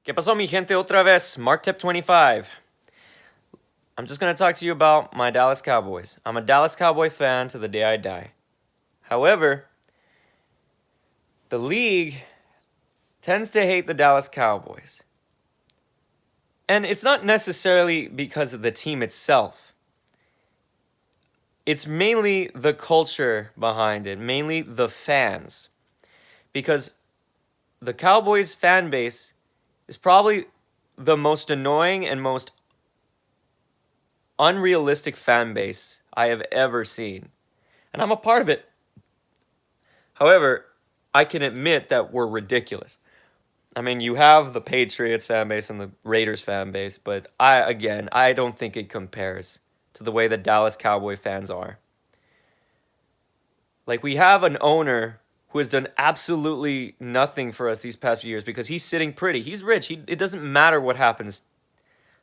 ¿Qué pasó, mi gente? Otra vez, MarkTep25. I'm just going to talk to you about my Dallas Cowboys. I'm a Dallas Cowboy fan to the day I die. However, the league tends to hate the Dallas Cowboys. And it's not necessarily because of the team itself. It's mainly the culture behind it, mainly the fans. Because the Cowboys fan base is probably the most annoying and most unrealistic fan base I have ever seen. And I'm a part of it. However, I can admit that we're ridiculous. I mean, you have the Patriots fan base and the Raiders fan base, but I don't think it compares to the way the Dallas Cowboy fans are. Like, we have an owner who has done absolutely nothing for us these past few years because he's sitting pretty. He's rich. It doesn't matter what happens.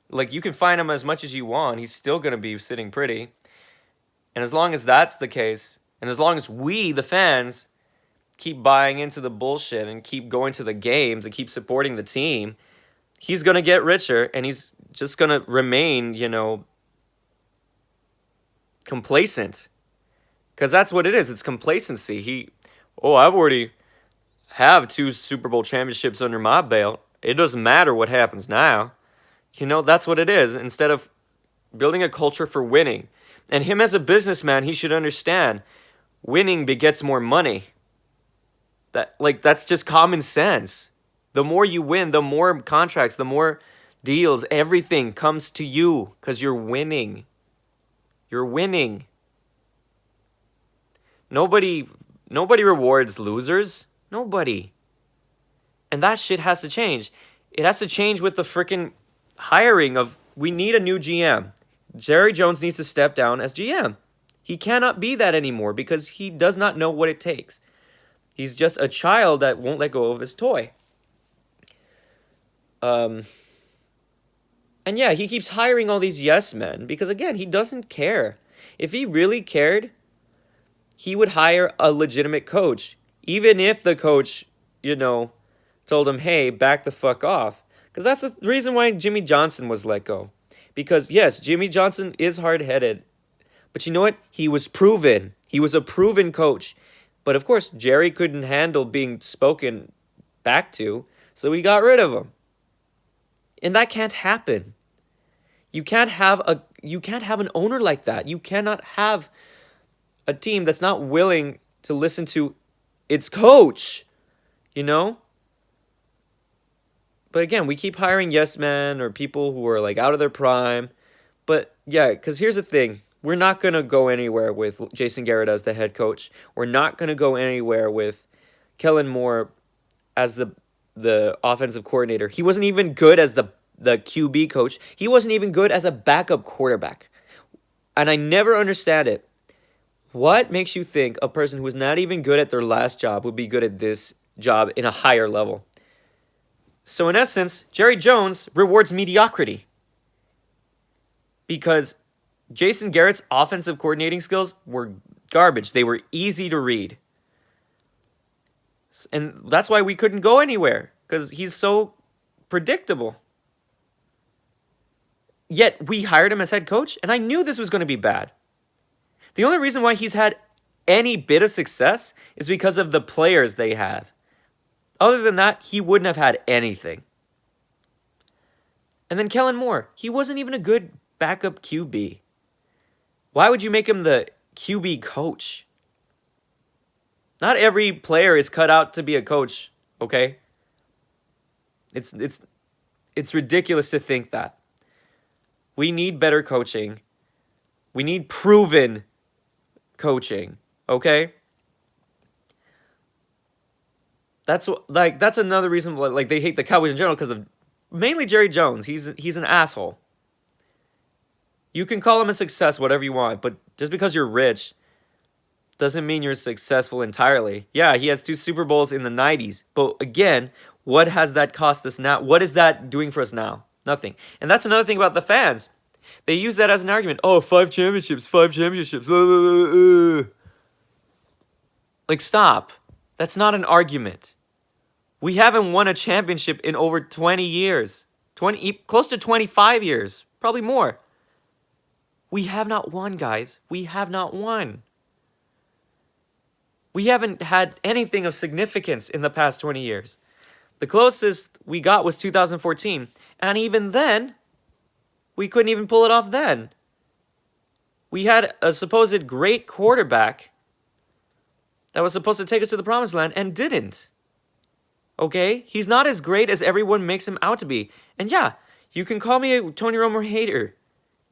Like, you can find him as much as you want. He's still going to be sitting pretty. And as long as that's the case, and as long as we, the fans, keep buying into the bullshit and keep going to the games and keep supporting the team, he's going to get richer and he's just going to remain, complacent. Because that's what it is. It's complacency. I've already have 2 Super Bowl championships under my belt. It doesn't matter what happens now. That's what it is. Instead of building a culture for winning. And him as a businessman, he should understand winning begets more money. That's just common sense. The more you win, the more contracts, the more deals, everything comes to you because you're winning. You're winning. Nobody rewards losers. Nobody. And that shit has to change. It has to change with the freaking hiring of, we need a new GM. Jerry Jones needs to step down as GM. He cannot be that anymore because he does not know what it takes. He's just a child that won't let go of his toy. And yeah, he keeps hiring all these yes men because, again, he doesn't care. If he really cared, he would hire a legitimate coach. Even if the coach, told him, hey, back the fuck off. Because that's the reason why Jimmy Johnson was let go. Because, yes, Jimmy Johnson is hard-headed. But you know what? He was proven. He was a proven coach. But, of course, Jerry couldn't handle being spoken back to, so he got rid of him. And that can't happen. You can't have an owner like that. You cannot have a team that's not willing to listen to its coach, But again, we keep hiring yes men or people who are out of their prime. But yeah, because here's the thing. We're not going to go anywhere with Jason Garrett as the head coach. We're not going to go anywhere with Kellen Moore as the offensive coordinator. He wasn't even good as the QB coach. He wasn't even good as a backup quarterback. And I never understand it. What makes you think a person who is not even good at their last job would be good at this job in a higher level? So in essence, Jerry Jones rewards mediocrity. Because Jason Garrett's offensive coordinating skills were garbage. They were easy to read. And that's why we couldn't go anywhere. Because he's so predictable. Yet we hired him as head coach, and I knew this was going to be bad. The only reason why he's had any bit of success is because of the players they have. Other than that, he wouldn't have had anything. And then Kellen Moore, he wasn't even a good backup QB. Why would you make him the QB coach? Not every player is cut out to be a coach, okay? It's ridiculous to think that. We need better coaching. We need proven coaching, okay? That's another reason they hate the Cowboys in general because of mainly Jerry Jones. He's an asshole. You can call him a success, whatever you want, but just because you're rich doesn't mean you're successful entirely. Yeah, he has 2 Super Bowls in the 90s, but again, what has that cost us now? What is that doing for us now? Nothing. And that's another thing about the fans. They use that as an argument. Oh, 5 championships. Stop. That's not an argument. We haven't won a championship in over 20 years. 20, close to 25 years. Probably more. We have not won, guys. We have not won. We haven't had anything of significance in the past 20 years. The closest we got was 2014. And even then, we couldn't even pull it off then. We had a supposed great quarterback that was supposed to take us to the promised land and didn't. Okay? He's not as great as everyone makes him out to be. And yeah, you can call me a Tony Romo hater.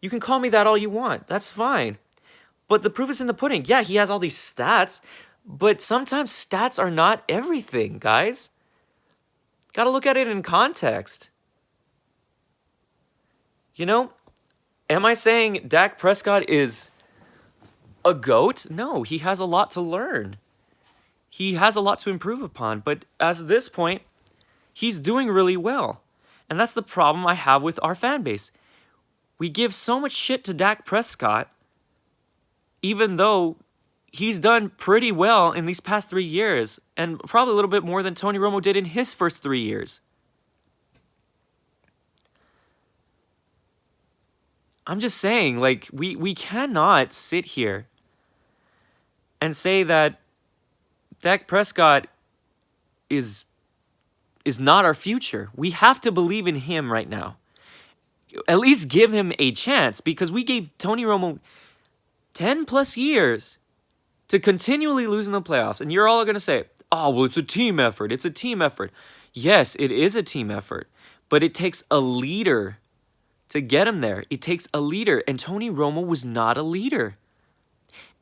You can call me that all you want. That's fine. But the proof is in the pudding. Yeah, he has all these stats, but sometimes stats are not everything, guys. Gotta look at it in context. You know, am I saying Dak Prescott is a GOAT? No, he has a lot to learn. He has a lot to improve upon, but as of this point, he's doing really well. And that's the problem I have with our fan base. We give so much shit to Dak Prescott, even though he's done pretty well in these past 3 years, and probably a little bit more than Tony Romo did in his first 3 years. I'm just saying, like, we cannot sit here and say that Dak Prescott is not our future. We have to believe in him right now. At least give him a chance, because we gave Tony Romo 10 plus years to continually lose in the playoffs. And you're all going to say, oh, well, it's a team effort. It's a team effort. Yes, it is a team effort, but it takes a leader to get him there. It takes a leader, and Tony Romo was not a leader.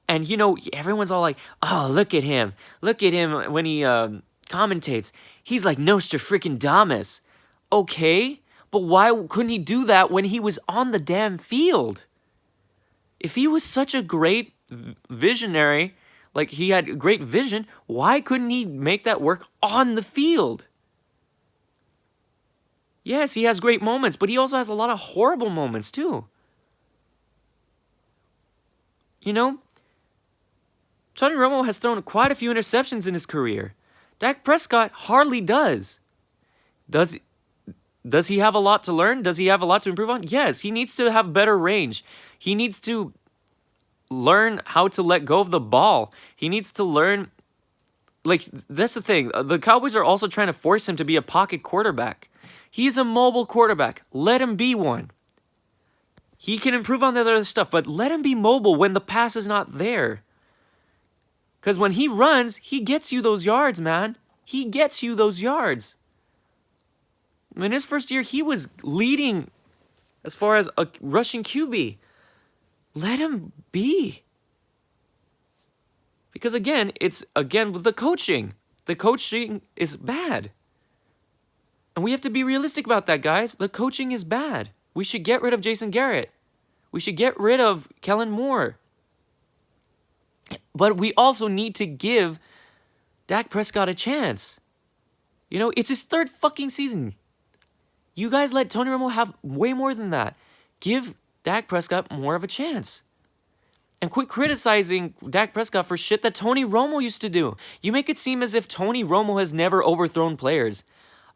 And, you know, everyone's all like, oh, look at him. Look at him when he commentates. He's like Nostradamus. Okay, but why couldn't he do that when he was on the damn field? If he was such a great visionary, like he had great vision, why couldn't he make that work on the field? Yes, he has great moments, but he also has a lot of horrible moments too. You know, Tony Romo has thrown quite a few interceptions in his career. Dak Prescott hardly does. Does he have a lot to learn? Does he have a lot to improve on? Yes, he needs to have better range. He needs to learn how to let go of the ball. He needs to learn, like, that's the thing. The Cowboys are also trying to force him to be a pocket quarterback. He's a mobile quarterback. Let him be one. He can improve on the other stuff, but let him be mobile when the pass is not there. Because when he runs, he gets you those yards, man. He gets you those yards. In his first year, he was leading as far as a rushing QB. Let him be. Because again, it's with the coaching. The coaching is bad. And we have to be realistic about that, guys. The coaching is bad. We should get rid of Jason Garrett. We should get rid of Kellen Moore. But we also need to give Dak Prescott a chance. You know, it's his third fucking season. You guys let Tony Romo have way more than that. Give Dak Prescott more of a chance. And quit criticizing Dak Prescott for shit that Tony Romo used to do. You make it seem as if Tony Romo has never overthrown players.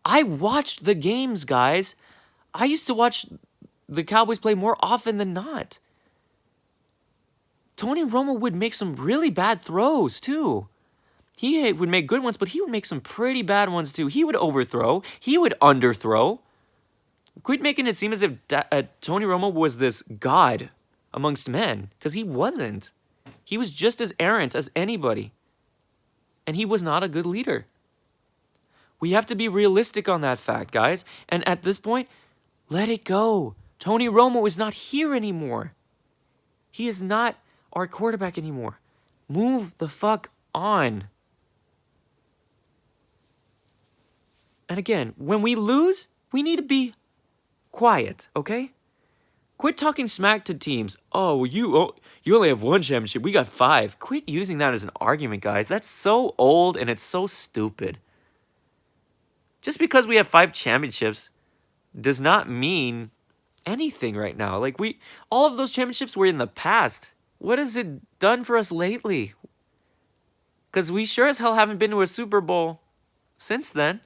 I watched the games, guys. I used to watch the Cowboys play more often than not. Tony Romo would make some really bad throws, too. He would make good ones, but he would make some pretty bad ones, too. He would overthrow. He would underthrow. Quit making it seem as if Tony Romo was this god amongst men, because he wasn't. He was just as errant as anybody. And he was not a good leader. We have to be realistic on that fact, guys. And at this point, let it go. Tony Romo is not here anymore. He is not our quarterback anymore. Move the fuck on. And again, when we lose, we need to be quiet, okay? Quit talking smack to teams. Oh, you only have one championship. We got 5. Quit using that as an argument, guys. That's so old and it's so stupid. Just because we have 5 championships does not mean anything right now. Like, all of those championships were in the past. What has it done for us lately? Because we sure as hell haven't been to a Super Bowl since then.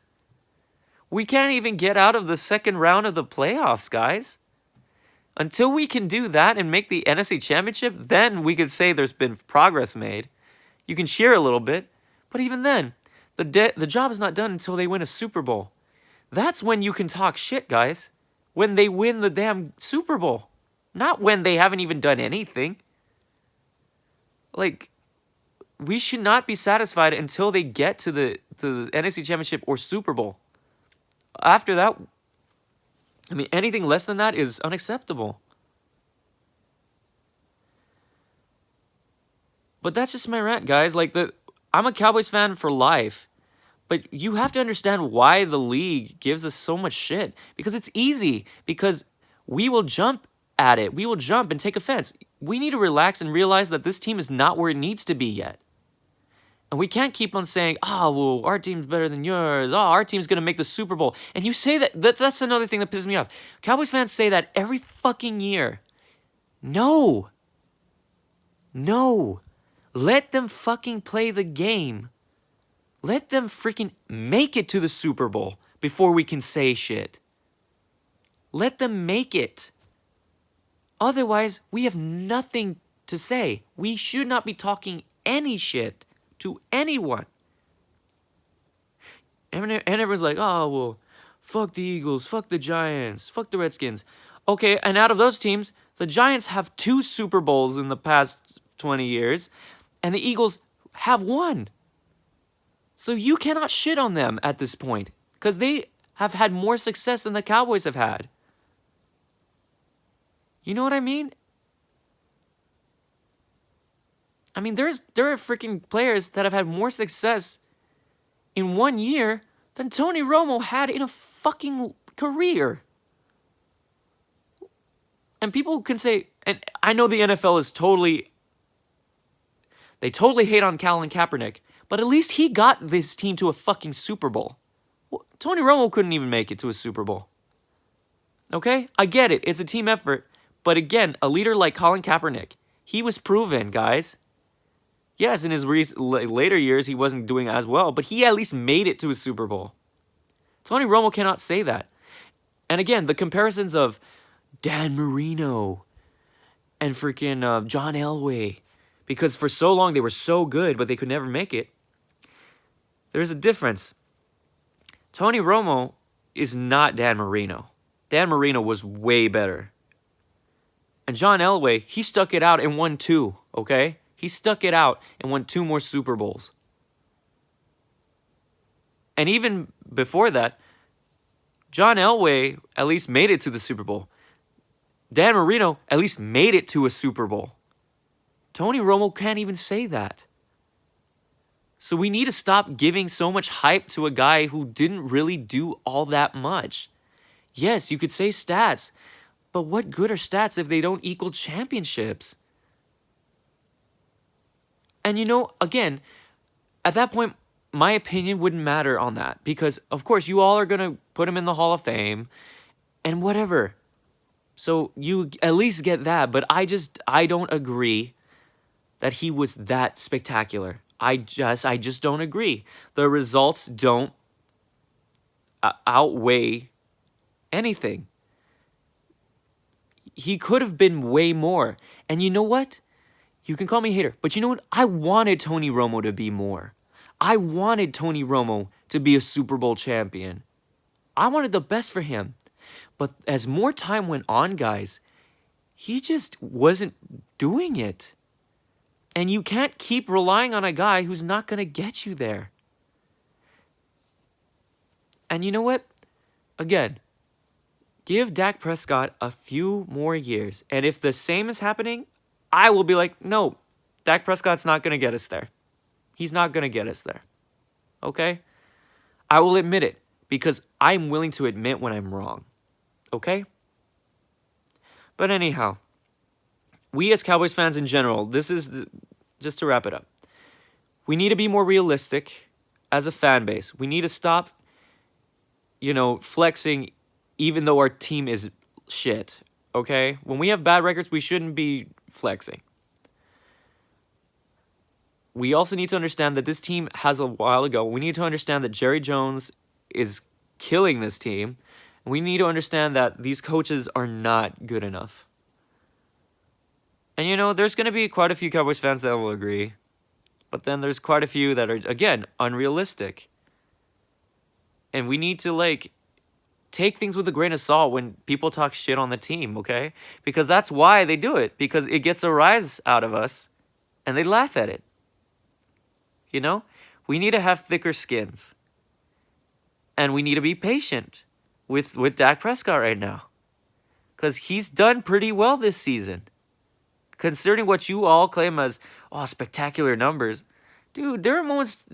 We can't even get out of the second round of the playoffs, guys. Until we can do that and make the NFC Championship, then we could say there's been progress made. You can cheer a little bit, but even then, the job is not done until they win a Super Bowl. That's when you can talk shit, guys. When they win the damn Super Bowl. Not when they haven't even done anything. Like, we should not be satisfied until they get to the NFC Championship or Super Bowl. After that, I mean, anything less than that is unacceptable. But that's just my rant, guys. Like, I'm a Cowboys fan for life. But you have to understand why the league gives us so much shit. Because it's easy. Because we will jump at it. We will jump and take offense. We need to relax and realize that this team is not where it needs to be yet. And we can't keep on saying, well, our team's better than yours. Our team's going to make the Super Bowl. And you say that. That's another thing that pisses me off. Cowboys fans say that every fucking year. No. Let them fucking play the game. Let them freaking make it to the Super Bowl before we can say shit. Let them make it. Otherwise, we have nothing to say. We should not be talking any shit to anyone. And everyone's like, well, fuck the Eagles, fuck the Giants, fuck the Redskins. Okay, and out of those teams, the Giants have 2 Super Bowls in the past 20 years, and the Eagles have 1. So you cannot shit on them at this point, because they have had more success than the Cowboys have had. You know what I mean? I mean, there are freaking players that have had more success in 1 year than Tony Romo had in a fucking career. And people can say, and I know the NFL is they totally hate on Colin Kaepernick, but at least he got this team to a fucking Super Bowl. Tony Romo couldn't even make it to a Super Bowl. Okay? I get it. It's a team effort. But again, a leader like Colin Kaepernick, he was proven, guys. Yes, in his later years, he wasn't doing as well, but he at least made it to a Super Bowl. Tony Romo cannot say that. And again, the comparisons of Dan Marino and freaking John Elway, because for so long they were so good, but they could never make it. There's a difference. Tony Romo is not Dan Marino. Dan Marino was way better. And John Elway, he stuck it out and won 2, okay? He stuck it out and won 2 more Super Bowls. And even before that, John Elway at least made it to the Super Bowl. Dan Marino at least made it to a Super Bowl. Tony Romo can't even say that. So we need to stop giving so much hype to a guy who didn't really do all that much. Yes, you could say stats, but what good are stats if they don't equal championships? And again, at that point, my opinion wouldn't matter on that. Because, of course, you all are going to put him in the Hall of Fame and whatever. So you at least get that. But I don't agree that he was that spectacular. I just don't agree. The results don't outweigh anything. He could have been way more. And you know what? You can call me a hater, but you know what? I wanted Tony Romo to be more. I wanted Tony Romo to be a Super Bowl champion. I wanted the best for him. But as more time went on, guys, he just wasn't doing it. And you can't keep relying on a guy who's not going to get you there. And you know what? Again, give Dak Prescott a few more years. And if the same is happening, I will be like, no, Dak Prescott's not going to get us there. He's not going to get us there. Okay? I will admit it because I'm willing to admit when I'm wrong. Okay? But anyhow, we as Cowboys fans in general, just to wrap it up, we need to be more realistic as a fan base. We need to stop, flexing even though our team is shit. Okay? When we have bad records, we shouldn't be flexing. We also need to understand that this team has a while ago. We need to understand that Jerry Jones is killing this team. We need to understand that these coaches are not good enough. And you know, there's going to be quite a few Cowboys fans that will agree. But then there's quite a few that are, again, unrealistic. And we need to, like, take things with a grain of salt when people talk shit on the team, okay? Because that's why they do it. Because it gets a rise out of us. And they laugh at it. You know? We need to have thicker skins. And we need to be patient with Dak Prescott right now. Because he's done pretty well this season. Considering what you all claim as, oh, spectacular numbers. Dude, there are moments...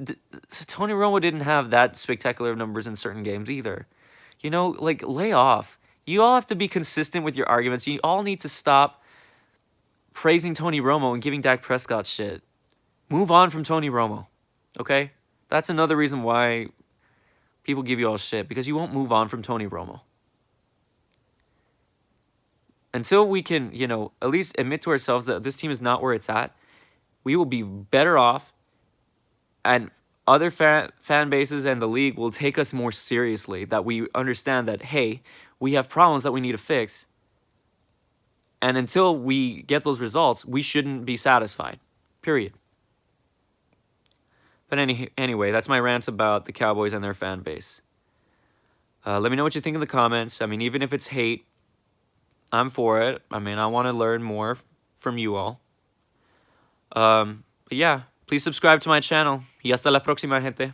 Tony Romo didn't have that spectacular numbers in certain games either. You know, like, lay off. You all have to be consistent with your arguments. You all need to stop praising Tony Romo and giving Dak Prescott shit. Move on from Tony Romo. Okay? That's another reason why people give you all shit. Because you won't move on from Tony Romo. Until we can, you know, at least admit to ourselves that this team is not where it's at, we will be better off, and other fan bases and the league will take us more seriously, that we understand that, hey, we have problems that we need to fix, and until we get those results, we shouldn't be satisfied, period. But anyway, that's my rant about the Cowboys and their fan base. Let me know what you think in the comments. I mean, even if it's hate, I'm for it. I mean, I want to learn more from you all. But yeah, please subscribe to my channel. Y hasta la próxima, gente.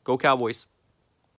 Go Cowboys.